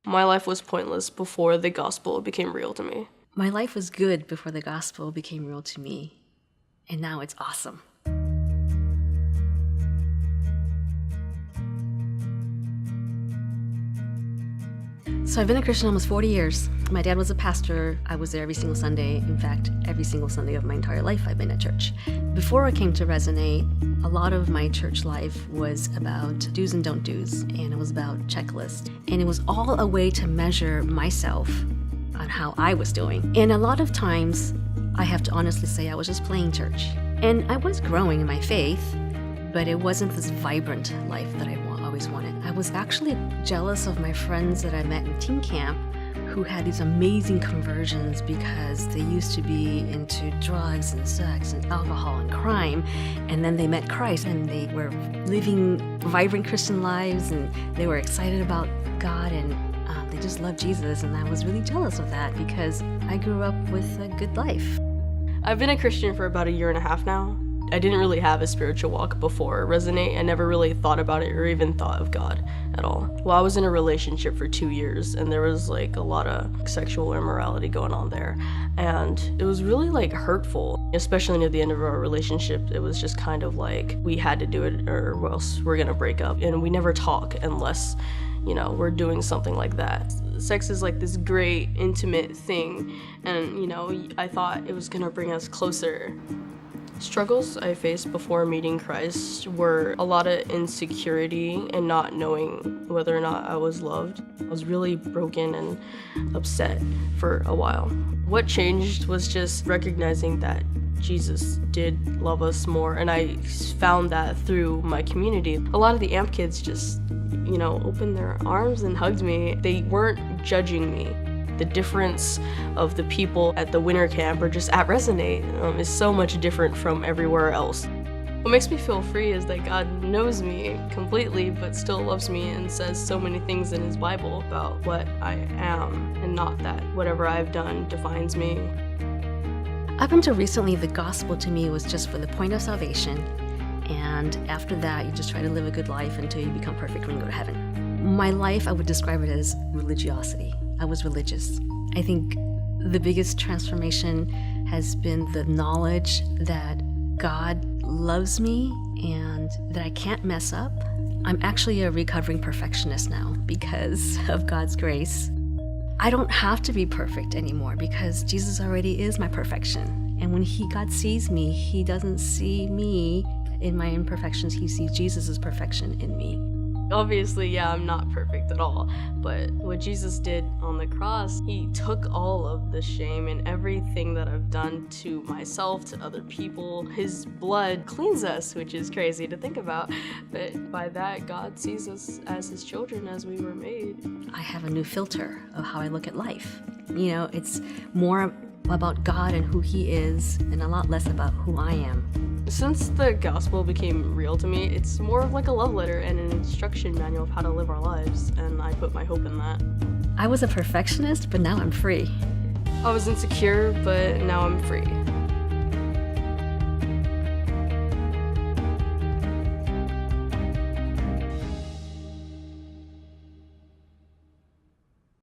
My life was pointless before the gospel became real to me. My life was good before the gospel became real to me, and now it's awesome. So I've been a Christian almost 40 years. My dad was a pastor. I was there every single Sunday. In fact, every single Sunday of my entire life I've been at church. Before I came to Resonate, a lot of my church life was about do's and don't do's, and it was about checklists. And it was all a way to measure myself on how I was doing. And a lot of times, I have to honestly say I was just playing church. And I was growing in my faith, but it wasn't this vibrant life that I always wanted. I was actually jealous of my friends that I met in teen camp who had these amazing conversions because they used to be into drugs and sex and alcohol and crime, and then they met Christ and they were living vibrant Christian lives and they were excited about God and they just loved Jesus, and I was really jealous of that because I grew up with a good life. I've been a Christian for about 1.5 years now. I didn't really have a spiritual walk before Resonate. I never really thought about it or even thought of God at all. Well, I was in a relationship for 2 years and there was like a lot of sexual immorality going on there. And it was really like hurtful, especially near the end of our relationship. It was just kind of like we had to do it or else we're gonna break up. And we never talk unless, we're doing something like that. Sex is like this great intimate thing. And, I thought it was gonna bring us closer. Struggles I faced before meeting Christ were a lot of insecurity and not knowing whether or not I was loved. I was really broken and upset for a while. What changed was just recognizing that Jesus did love us more, and I found that through my community. A lot of the AMP kids just, opened their arms and hugged me. They weren't judging me. The difference of the people at the winter camp or just at Resonate is so much different from everywhere else. What makes me feel free is that God knows me completely but still loves me and says so many things in his Bible about what I am, and not that whatever I've done defines me. Up until recently, the gospel to me was just for the point of salvation, and after that you just try to live a good life until you become perfect when you go to heaven. My life, I would describe it as religiosity. I was religious. I think the biggest transformation has been the knowledge that God loves me and that I can't mess up. I'm actually a recovering perfectionist now because of God's grace. I don't have to be perfect anymore because Jesus already is my perfection. And when God sees me, he doesn't see me in my imperfections. He sees Jesus' perfection in me. Obviously, yeah, I'm not perfect at all, but what Jesus did on the cross, he took all of the shame and everything that I've done to myself, to other people. His blood cleans us, which is crazy to think about, but by that, God sees us as his children as we were made. I have a new filter of how I look at life. It's more about God and who he is, and a lot less about who I am. Since the gospel became real to me, it's more of like a love letter and an instruction manual of how to live our lives, and I put my hope in that. I was a perfectionist, but now I'm free. I was insecure, but now I'm free.